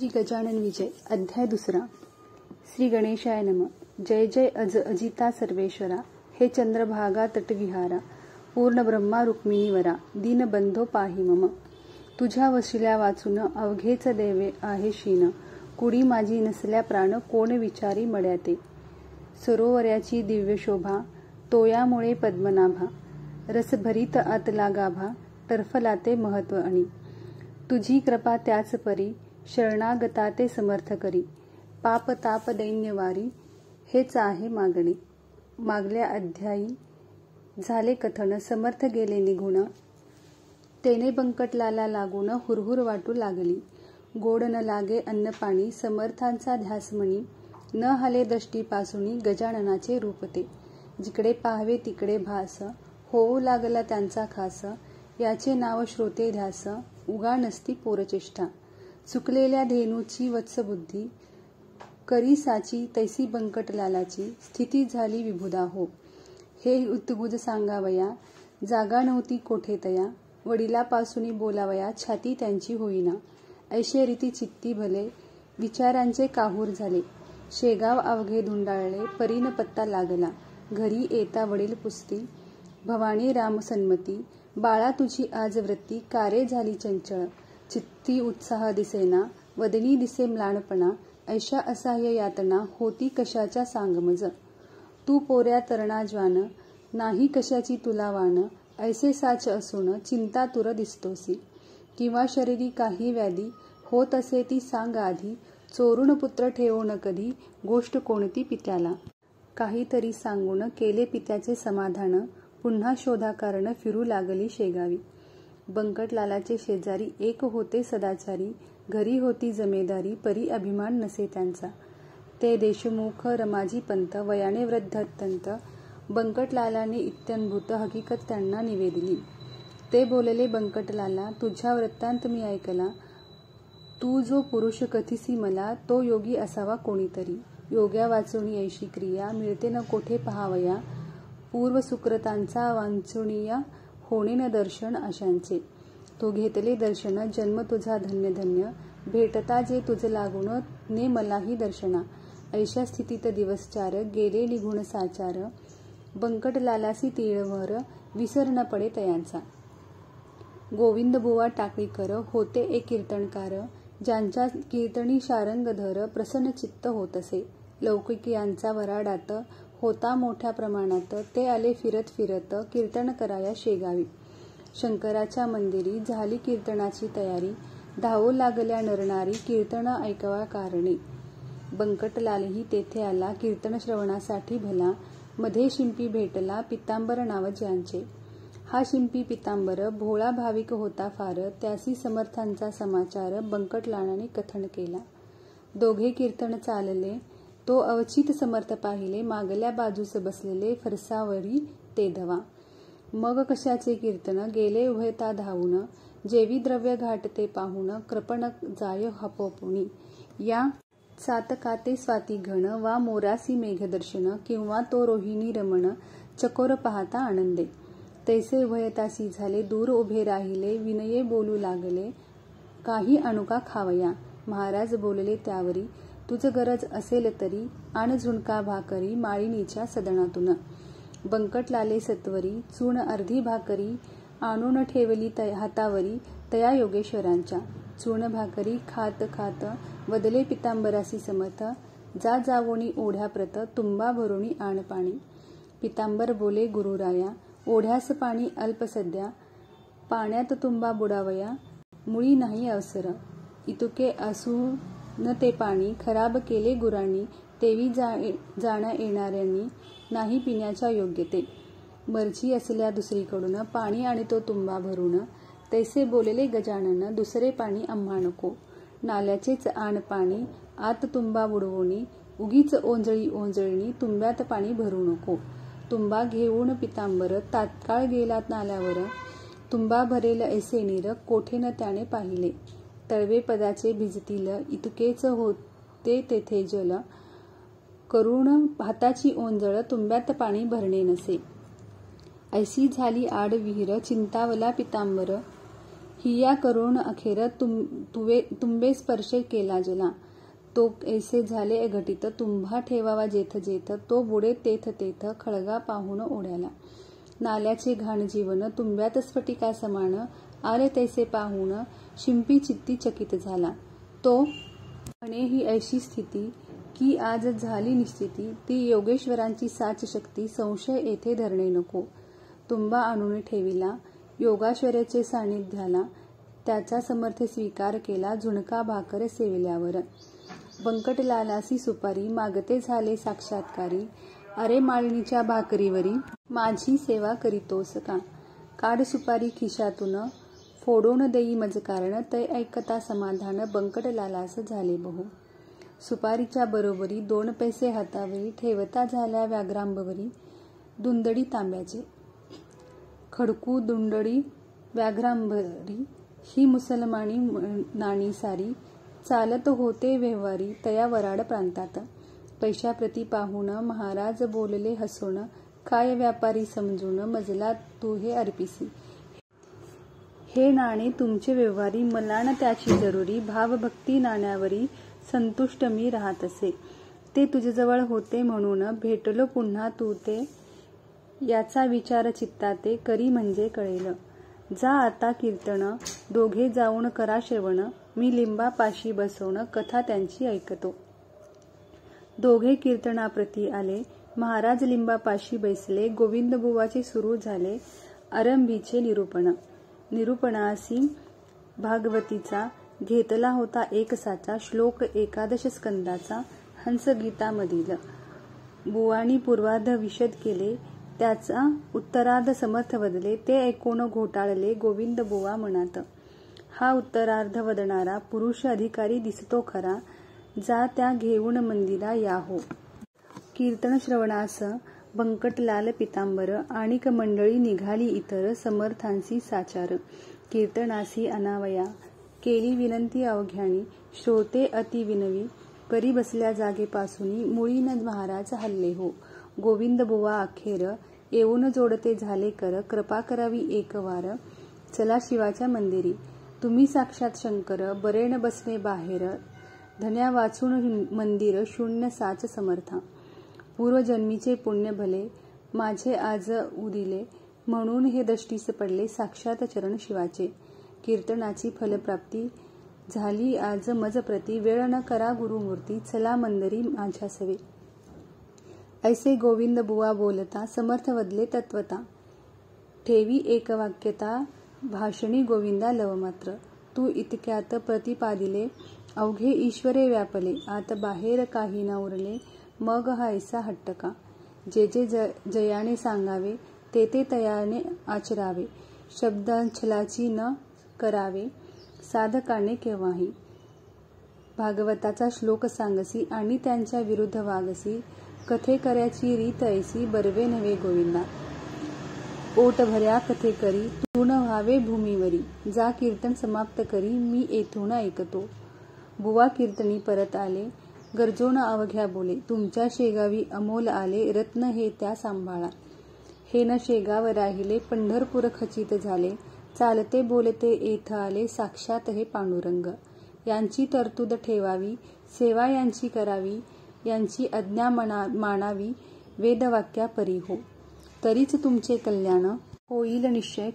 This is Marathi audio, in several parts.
श्री गजानन विजय अध्याय 2. श्री गणेशाय नम. जय जय अजिता सर्वेश्वरा. हे चंद्रभागा तटविहारा. पूर्ण ब्रह्मा रुक्मिणीवरा. दीनबंधो पाहि मम. तुझ्या वशिल्या वाचून अवघेच देवे आहे शीन. कुडी माझी नसल्या प्राण कोण विचारी मड्याते. सरोवऱ्याची दिव्य शोभा तोयामुळे पद्मनाभा. रसभरीत आतला गाभा टरफलाते महत्व आणि. तुझी कृपा त्याच परी शरणागता ते समर्थ करी. पाप ताप दैन्यवारी हेच आहे मागणे. मागल्या अध्यायी झाले कथन समर्थ गेले निघून. तेने बंकटलाला लागून हुरहुर वाटू लागली. गोड न लागे अन्न पाणी समर्थांचा ध्यासमणी. न हले दष्टीपासूनी गजाननाचे रूप ते. जिकडे पाहावे तिकडे भास होऊ लागला त्यांचा खास. याचे नाव श्रोते ध्यास उगा नसती पोरचेष्टा. चुकलेल्या धेनूची वत्सबुद्धी करी साची तैसी बंकटलालाची. स्थिती झाली विभुदा हो हे उद्गुज सांगावया. जागा नव्हती कोठे तया वडिलापासूनी बोलावया छाती त्यांची होईना. ऐशे रीती चित्ती भले विचारांचे काहूर झाले. शेगाव अवघे धुंडाळले परीन पत्ता लागला. घरी येता वडील पुसती भवानी राम सन्मती. बाळा तुझी आज वृत्ती कारे झाली चंचळ. चित्ती उत्साह दिसेना वदनी दिसे म्लानपणा. ऐशा असह्य यातना होती कशाच्या सांगमज. तू पोऱ्या तरणा ज्वान नाही कशाची तुला वान. ऐसे साच असून चिंता तुर दिसतोसी. किंवा शरीरी काही व्याधी होत असे ती सांग आधी. चोरून पुत्र ठेवून कधी गोष्ट कोणती पित्याला. काहीतरी सांगून केले पित्याचे समाधान. पुन्हा शोधा कारण फिरू लागली शेगावी. बंकटलालाचे शेजारी एक होते सदाचारी. घरी होती जमेदारी परी अभिमान नसे त्यांचा. ते देशमुख रमाजी पंत वयाने वृद्ध अत्यंत. बंकटलालाने इत्यंभूत हकीकत त्यांना निवेदली. ते बोलले बंकटलाला तुझ्या वृत्तांत मी ऐकला. तू जो पुरुष कथिसी मला तो योगी असावा कोणीतरी. योग्या वाचुनी ऐशी क्रिया मिळते न कोठे पहावया. पूर्व सुकृतांचा वांछुनिया होणे न दर्शन अशांचे. तो घेतले दर्शन जन्म तुझा धन्य धन्य. भेटता जे तुझ लागून ने मलाही दर्शना. ऐशा स्थितीत दिवसचार गेले निघून साचार. बंकटलालासी तीळभर विसर न पडे तयांचा. गोविंद बुवा टाकळीकर होते एक कीर्तनकार. ज्यांच्या कीर्तनी शारंगधर प्रसन्न चित्त होत असे. लौकिकियांचा वराडात होता मोठ्या प्रमाणात. ते आले फिरत फिरत कीर्तन कराया शेगावी. शंकराच्या मंदिरी झाली कीर्तनाची तयारी. धावू लागल्या नरनारी कीर्तन ऐकवा कारणे. बंकटलालही तेथे आला कीर्तन श्रवणासाठी भला. मध्ये शिंपी भेटला पितांबर नाव ज्यांचे. हा शिंपी पितांबर भोळा भाविक होता फार. त्यासी समर्थांचा समाचार बंकटलालाने कथन केला. दोघे कीर्तन चालले. तो अवचित समर्थ पाहिले मागल्या बाजूस बसलेले फरसावरी ते धवा. मग कशाचे कीर्तन गेले उभयता धावून. जेवी द्रव्य घाटते पाहून कृपण जाय हपोपुणी. या चातकाते स्वाती घण वा मोरासी मेघदर्शन. किंवा तो रोहिणी रमण चकोर पाहता आनंदे. तैसे उभयतासी झाले दूर उभे राहिले. विनये बोलू लागले काही अणुका खावया. महाराज बोलले त्यावरी तुझ गरज असेल तरी आण झुणका भाकरी माळिनीच्या सदनातून. बंकटलाले सत्वरी चूण अर्धी भाकरी आणून ठेवली हातावरी तया योगेश्वरांच्या. चूण भाकरी खात खात वदले पितांबरासी समर्थ. जा जावोनी ओढ्या प्रत तुंबा भरोणी आण पाणी. पितांबर बोले गुरुराया ओढ्यास पाणी अल्प सध्या. पाण्यात तुंबा बुडावया मुळी नाही अवसर. इतुके असून ते पाणी खराब केले गुरांनी. तेवी जाण्या येणाऱ्यांनी नाही पिण्याच्या योग्य ते. मर्जी असल्या दुसरीकडून पाणी आणि तो तुंबा भरून. तैसे बोलले गजानन दुसरे पाणी आम्हा नको. नाल्याचेच आण पाणी आत तुंबा बुडवोनी. उगीच ओंजळी ओंजळणी तुंब्यात पाणी भरू नको. तुंबा घेऊन पितांबर तात्काळ गेला नाल्यावर. तुंबा भरेल ऐसे नीर कोठेन त्याने पाहिले. तळवे पदाचे भिजतील इतकेच होते तेथे जल. करून हाताची ओंजळ तुंब्यात पाणी भरणे नसे. ऐसी झाली आड विहीर चिंतावला पितांबर. हिया करुण अखेर तुंबे स्पर्श केला जला. तो ऐसे झाले घटित तुम्हा ठेवावा जेथ जेथ. तो बुडे तेथ तेथ खळगा पाहून ओढ्याला. नाल्याचे घाण जीवन तुंब्यात स्फटिका समान. आले तैसे पाहून शिंपी चित्ती चकित झाला. तो म्हणे ही ऐशी स्थिती की आज झाली निश्चिती. ती योगेश्वरांची साच शक्ती संशय येथे धरणे नको. तुंबा आणून ठेविला योगाश्वराचे सानिध्याला. त्याचा समर्थ स्वीकार केला झुणका भाकर सेविल्यावर. बंकटलालासी सुपारी मागते झाले साक्षात्कारी. अरे माळणीच्या भाकरीवरी माझी सेवा करीतोस का. काढ सुपारी खिशातून फोडून देई मज कारण. तै ऐकता समाधान बंकटलालास झाले बहु. सुपारीच्या बरोबरी 2 पैसे हातावरी ठेवता झाल्या व्याघ्रांबवरी. दुंदडी तांब्याचे खडकू दुंडडी व्याघ्रांबरी. ही मुसलमानी नाणी सारी. चालत होते व्यवहारी तया वराड प्रांतात. पैशाप्रती पाहून महाराज बोलले हसून. काय व्यापारी समजून मजला तू हे अर्पिसी. हे नाणे तुमचे व्यवहारी मला न त्याची जरुरी. भावभक्ती नाण्यावरी संतुष्ट मी राहतसे. ते तुझजवळ होते म्हणून भेटलो पुन्हा तू ते. याचा विचार चित्ताते करी म्हणजे कळेल. जा आता कीर्तन दोघे जाऊन करा श्रवण. मी लिंबापाशी बसवून कथा त्यांची ऐकतो. दोघे कीर्तनाप्रती आले. महाराज लिंबापाशी बैसले. गोविंदबुवाचे सुरू झाले आरंभीचे निरूपण. निरूपणासी भागवतीचा घेतला होता एक साचा. श्लोक 11 स्कंदाचा हंसगीतामधील. बुवानी पूर्वार्ध विशद केले. त्याचा उत्तरार्ध समर्थ वदले. ते ऐकून घोटाळले गोविंदबुवा मनात. हा उत्तरार्ध वदणारा पुरुष अधिकारी दिसतो खरा. जा त्या घेऊन मंदिरा या हो. कीर्तन श्रवणास बंकटलाल पितांबर आणिक मंडळी निघाली इतर. समर्थांसी साचार कीर्तनासी अनावया. केली विनंती अवघ्यानी श्रोते अति विनवी. करी बसल्या जागेपासूनी मुळी न महाराज हल्ले हो. गोविंदबुवा अखेर येऊन जोडते झाले कर. कृपा करावी एक वार. चला शिवाच्या मंदिरी तुम्ही साक्षात शंकर. बरे न बसणे बाहेर धन्या वाचून मंदिर शून्य साच समर्था. पूर्वजन्मीचे पुण्य भले माझे आज उदिले. म्हणून हे दष्टीस पडले साक्षात चरण शिवाचे. कीर्तनाची फलप्राप्ती झाली आज मजप्रती. वेळ न करा गुरुमूर्ती चला मंदिरी माझ्या सवे. ऐसे गोविंदबुवा बोलता समर्थ वदले तत्वता. ठेवी एकवाक्यता भाषणी गोविंदा लवमात्र. तू इतक्यात प्रतिपादिले अवघे ईश्वरे व्यापले. आत बाहेर काही न उरले मग हा ऐसा हट्ट का. जे जे जयाने सांगावे ते ते तयाने आचरावे. शब्दांछलाची न करावे साधकाने केव्हाही. भागवताचा श्लोक सांगसी आणि त्यांच्या विरुद्ध वागसी. कथेकऱ्याची रीत ऐसी बर्वे नव्हे गोविंदा. पोट भऱ्या कथे करी तून व्हावे भूमीवरी. जा कीर्तन समाप्त करी मी येथून ऐकतो. बुवा कीर्तनी परत आले. गरजोन अवघ्या बोले. तुमच्या शेगावी अमोल आले. रत्न हे त्या सांभाळा. हे न शेगाव राहिले पंढरपूर खचित झाले. चालते बोलते येथ आले साक्षात हे पांडुरंग. यांची तरतूद ठेवावी सेवा यांची करावी. यांची आज्ञा मानावी वेदवाक्या परी हो. तरीच तुमचे कल्याण होईल निसंशय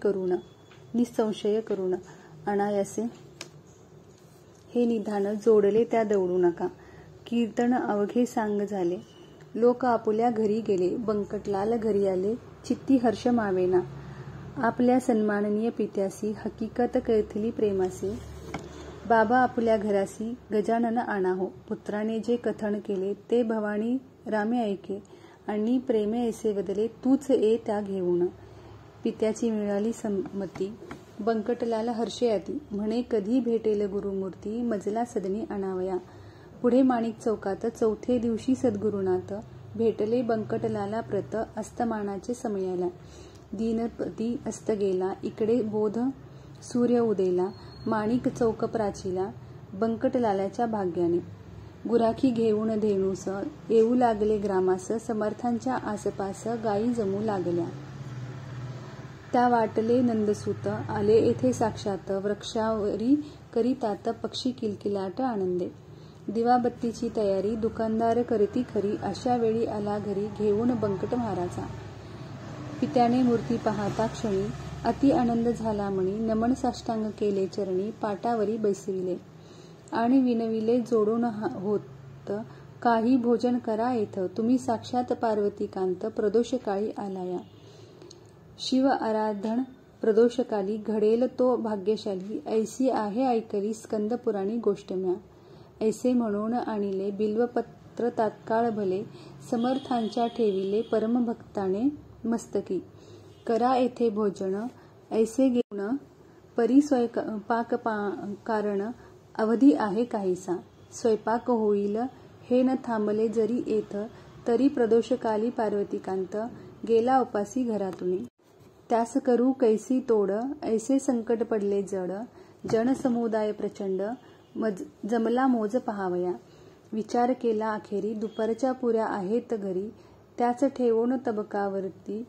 करुण. अनायासे हे निधान जोडले त्या दौडू नका. कीर्तन अवघे सांग झाले. लोक आपुल्या घरी गेले. बंकटलाल घरी आले. चित्ती हर्ष मावेना. आपल्या सन्माननीय पित्यासी हकीकत कळतली प्रेमासी. बाबा आपुल्या घरासी गजानन आणा हो. पुत्राने जे कथन केले ते भवानी रामे ऐके. आणि प्रेमे ऐसे बदले तूच ये त्या घेऊन. पित्याची मिळाली संमती. बंकटलाल हर्षयाती म्हणे कधी भेटेल गुरुमूर्ती. मजला सदनी आणावया. पुढे माणिक चौकात चौथे दिवशी सद्गुरुनाथ भेटले बंकटलाला प्रत. अस्तमानाचे समयाला. दीनपती अस्त गेला. इकडे बोध सूर्य उदेला. माणिक चौक प्राचीला. बंकटलालाच्या भाग्याने. गुराखी घेऊन धेनुस येऊ लागले ग्रामास. समर्थांच्या आसपास गायी जमू लागल्या. त्या वाटले नंदसूत आले येथे साक्षात वृक्षावरी करीतात पक्षी किलकिलाट आनंदे. दिवाबत्तीची तयारी दुकानदार करती खरी अशा वेळी आला घरी घेऊन बंकट महाराजा. पित्याने मूर्ती पाहता क्षणी अति आनंद झाला मणी. नमन साष्टांग केले चरणी पाटावरी बैसविले आणि विनविले जोडून होत काही भोजन करा येथ. तुम्ही साक्षात पार्वतीकांत प्रदोषकाळी आलाया. शिव आराधन प्रदोषकाली घडेल तो भाग्यशाली. ऐसी आहे ऐकली स्कंद पुराणी गोष्ट म्या. ऐसे म्हणून आणिले बिल्वपत्र तात्काळ भले समर्थांच्या ठेविले परमभक्ताने मस्तकी. करा येथे भोजन ऐसे घेऊन परी स्वयंपाक कारण अवधी आहे काहीसा. स्वयंपाक होईल हे न थांबले जरी येथ तरी प्रदोषकाली पार्वतीकांत गेला उपासी घरातून. त्यास करू कैसी तोड ऐसे संकट पडले जड. जनसमुदाय प्रचंड जमला मोज पहावया. विचार केला अखेरी दुपारच्या पुऱ्या आहेत घरी. त्याच ठेवून तबकावरती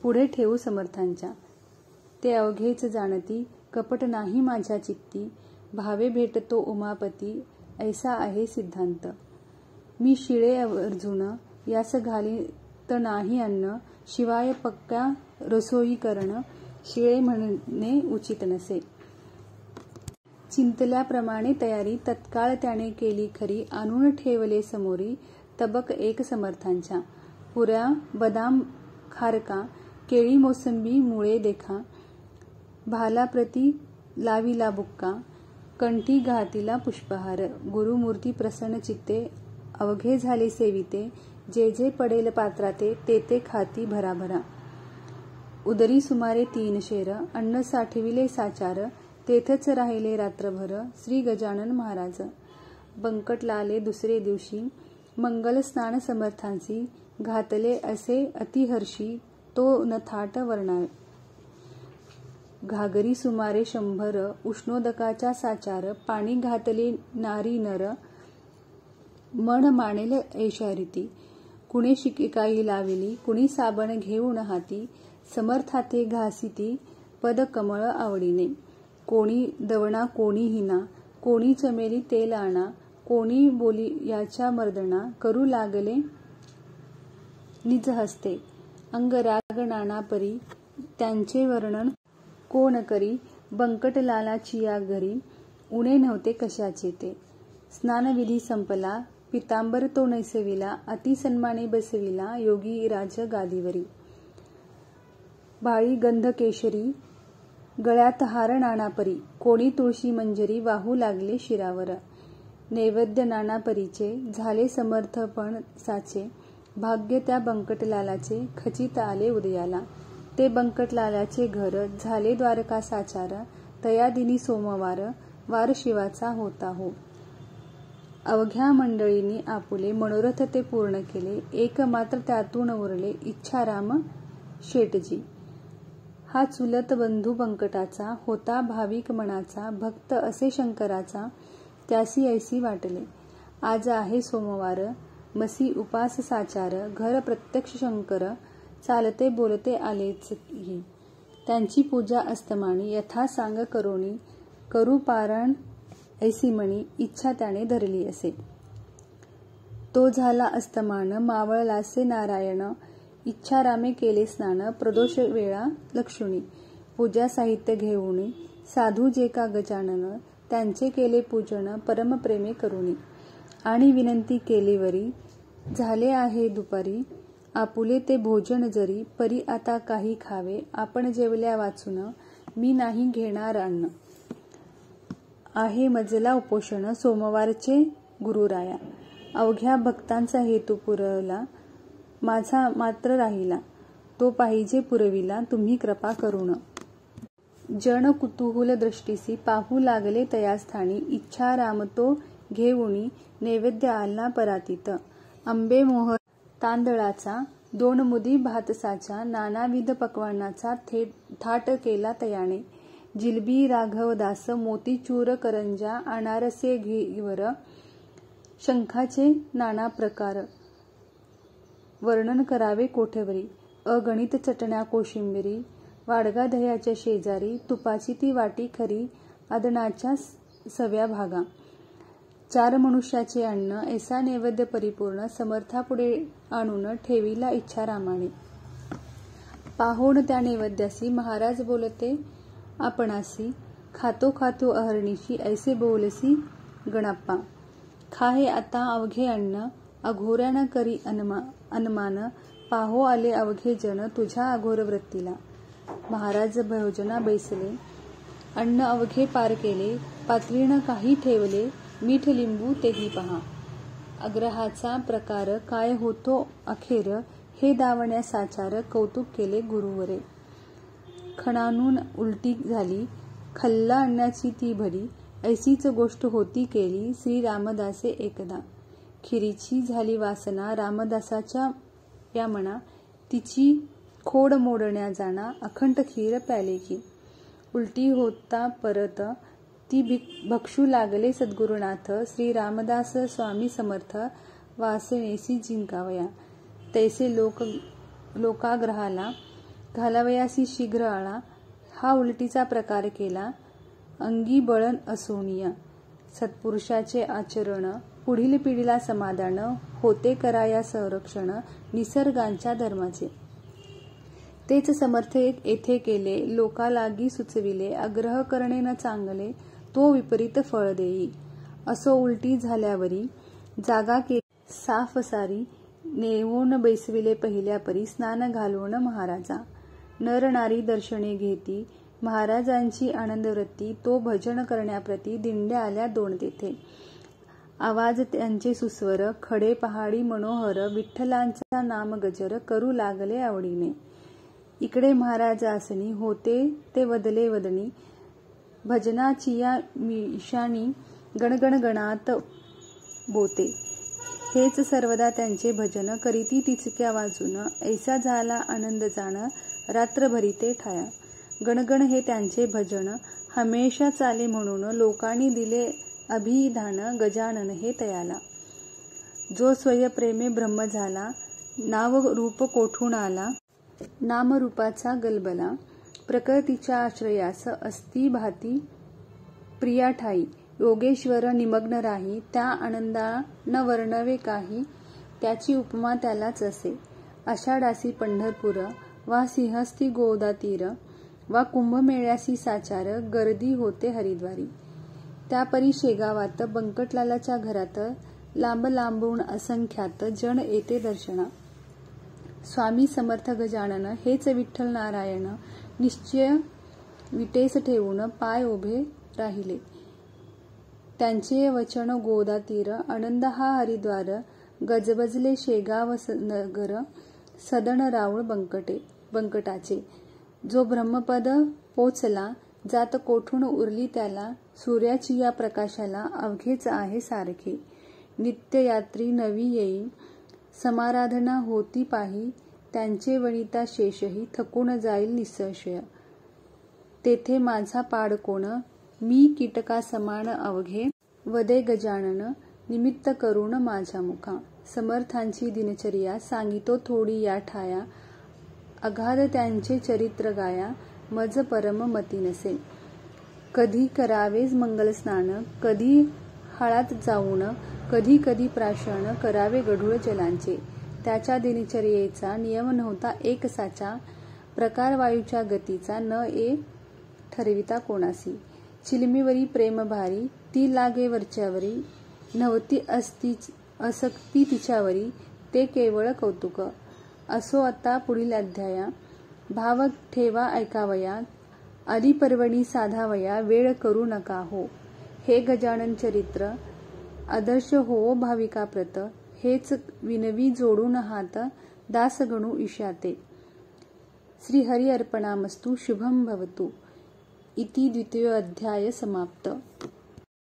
पुढे ठेवू समर्थांच्या. ते अवघेच जाणती कपट नाही माझ्या चित्ती. भावे भेटतो उमापती ऐसा आहे सिद्धांत. मी शिळे अर्जुन यास घालीत नाही अन्न. शिवाय पक्का रसोई करण शिळे म्हणणे उचित नसे. चिंतल्याप्रमाणे तयारी तत्काळ त्याने केली खरी. आणून ठेवले समोरी तबक एक समर्थांच्या. पुऱ्या बदाम खारका केळी मोसंबी मुळे देखा. भालाप्रती लाविला बुक्का कंठी घातिला पुष्पहार. गुरुमूर्ती प्रसन्न चित्ते अवघे झाले सेविते. जे जे पडेल पात्राते ते ते खाती भराभरा. उदरी सुमारे 3 शेर अन्न साठविले साचार. तेथच राहिले रात्रभर श्री गजानन महाराज. बंकट लाले दुसरे दिवशी मंगल स्नान समर्थांसी. घातले असे अतिहर्षी तो न थाट वर्णा. घागरी सुमारे 100 उष्णोदकाच्या साचार. पाणी घातले नारी नर मन मानेल ऐशा रीती. कुणी शिकेकाई लाविली कुणी साबण घेऊन हाती. समर्थाते घासिती पद कमळ आवडीने. कोणी दवणा कोणी हिना कोणी चमेली तेल आणा. कोणी बोली याच्या मर्दना करू लागले निज हस्ते. अंगराग नाना परी त्यांचे वर्णन कोण करी. बंकट लालाची या घरी उणे नव्हते कशाचे ते. स्नानविधी संपला पितांबर तो नैसविला. अति सन्माने बसविला योगी राज गादीवरी. बाळी गंध केशरी गळ्यात हार नाना परी. कोणी तुळशी मंजरी वाहू लागले शिरावर. नैवेद्य नाना परीचे झाले समर्थपण साचे. भाग्य त्या बंकटलालाचे खचित आले उदयाला. ते बंकटलालाचे घर झाले द्वारका साचार. तया दिनी सोमवार वार शिवाचा होता हो. अवघ्या मंडळींनी आपुले मनोरथ ते पूर्ण केले. एक मात्र त्यातून उरले इच्छाराम शेटजी. हा चुलत बंधू बंकटाचा होता भाविक मनाचा. भक्त असे शंकराचा त्यासी ऐसी वाटले. आज आहे सोमवार मसी उपास साचार. घर प्रत्यक्ष शंकर चालते बोलते आलेच ही. त्यांची पूजा अस्तमानी यथा सांग करोनी. करू पारण ऐसी मणी इच्छा त्याने धरली असे. तो झाला अस्तमान मावळलासे नारायण. इच्छारामे केले स्नान प्रदोष वेळा लक्षुणी. पूजा साहित्य घेऊन साधू जे का गजानन. त्यांचे केले पूजन परमप्रेमे करुणी. आणि विनंती केली वरी झाले आहे दुपारी. आपुले ते भोजन जरी परी आता काही खावे. आपण जेवल्या वाचून मी नाही घेणार अन्न. आहे मजला उपोषण सोमवारचे गुरुराया. अवघ्या भक्तांचा हेतू पुरवला माझा मात्र राहिला. तो पाहिजे पुरविला तुम्ही कृपा करून. जन कुतूहल दृष्टीसी पाहू लागले तयास्थानी. इच्छा राम तो घेऊनी नैवेद्य आला परातीत. आंबे मोहर तांदळाचा 2 मुदी भातसाचा. नानाविध पक्वानाचा थाट केला तयाने. जिलबी राघवदास मोतीचूर करंजा अनारसे घीवर. शंखाचे नाना प्रकार वर्णन करावे कोठेवरी. अगणित चटण्या कोशिंबिरी वाडगा दह्याच्या शेजारी तुपाची ती वाटी खरी आदणाच्या सव्या भागा. 4 मनुष्याचे अन्न ऐसा नैवेद्य परिपूर्ण समर्थापुढे आणून ठेविला इच्छारामाने. पाहोण त्या नैवेद्यासी महाराज बोलते आपणासी. खातो खातो अहर्निशी ऐसे बोलसी गणाप्पा. खा हे आता अवघे अन्न अघोऱ्यानं करी अनमान. पाहो आले अवघे जन तुझ्या अघोर वृत्तीला. महाराज भोजना बैसले अन्न अवघे पार केले. पातळीनं काही ठेवले मीठ लिंबू तेही पहा. आग्रहाचा प्रकार काय होतो अखेर हे दावण्या साचार कौतुक केले गुरुवरे. खणानून उलटी झाली खल्ला अन्नाची ती भली. ऐसीच गोष्ट होती केली श्री रामदासे एकदा. खिरीची झाली वासना रामदासाच्या या मना. तिची खोड मोडण्या जाणा अखंड खीर प्याले की. उलटी होता परत ती भक्षू लागले सद्गुरुनाथ. श्री रामदास स्वामी समर्थ वासनेसी जिंकावया. तैसे लोकाग्रहाला घालावयासी शीघ्र आळा. हा उलटीचा प्रकार केला अंगी बळण असोनिया. सत्पुरुषाचे आचरण पुढील पिढीला समाधान होते कराया संरक्षण निसर्गांच्या धर्माचे. तेच समर्थ येथे केले लोकालागी सुचविले. आग्रह करणे न चांगले तो विपरीत फळ देई. असो उलटी झाल्यावरी जागा केली साफ सारी. नेवून बैसविले पहिल्या परी स्नान घालवून महाराजा. नर नारी दर्शने घेती महाराजांची आनंदवृत्ती. तो भजन करण्याप्रती दिंड्या आल्या 2 तेथे. आवाज त्यांचे सुस्वर खडे पहाडी मनोहर. विठ्ठलांचा नाम गजर करू लागले आवडीने. इकडे महाराजासनी होते ते वदले वदनी. भजनाचिया मिशानी गणगण गणात बोते. हेच सर्वदा त्यांचे भजन करीती तिचक्या वाजून. ऐसा झाला आनंद जाण रात्रभरी ते ठाया. गणगण हे त्यांचे भजन हमेशा चाले म्हणून लोकांनी दिले अभिधान. गजानन हे तयाला. जो स्वयप्रेमे ब्रह्म झाला नाव रूप कोठून आला. नामरूपाचा गलबला प्रकृतीच्या आश्रयास असती भाती प्रिया ठाई. योगेश्वर निमग्न राही त्या आनंदा न वर्णवे काही. त्याची उपमा त्यालाच असे. आषाढासी पंढरपूर वा सिंहस्ती गोदातीर वा कुंभमेळ्यासी साचार गर्दी होते हरिद्वारी. त्यापरी शेगावात बंकटलालाच्या घरात लांब लांबून असंख्यात जण येते दर्शना. स्वामी समर्थ गजानन हेच विठ्ठल नारायण निश्चय विटेस ठेवून पाय उभे राहिले. त्यांचे वचन गोदातीर आनंद हा हरिद्वार. गजबजले शेगाव नगर सदन राऊळ बंकटाचे. जो ब्रह्मपद पोचला जात कोठून उरली त्याला. सूर्याची या प्रकाशाला अवघेच आहे सारखे. नित्ययात्री नवी येई समाराधना होती पाही. त्यांचे वनिता शेषही थकून जाईल निसंशय. तेथे माझा पाड कोण मी कीटका समान अवघे. वदे गजानन निमित्त करून माझ्या मुखा. समर्थांची दिनचर्या सांगितो थोडी या ठाया. अगाध त्यांचे चरित्र गाया मज परम मती नसे. कधी करावे मंगलस्नान कधी हाळात जाऊन. कधी कधी प्राशन करावे गढूळ जलांचे. त्याच्या दिनचर्येचा नियम नव्हता एक साचा. प्रकार वायूच्या गतीचा न ए ठरविता कोणासी. चिलमीवरी प्रेम भारी ती लागे वरच्यावरी. नव्हती असक्ती तिच्यावरी ते केवळ कौतुक. असो आता पुढील अध्याया. भाव ठेवा ऐकावया आली पर्वणी साधावया. वेळ करू नका हो. हे गजानन चरित्र आदर्श हो भाविकाप्रत. हेच विनवी जोडून हात दासगणू ईशाते. श्री हरि अर्पणामस्तु. शुभम भवतु. इति 2य अध्याय समाप्त.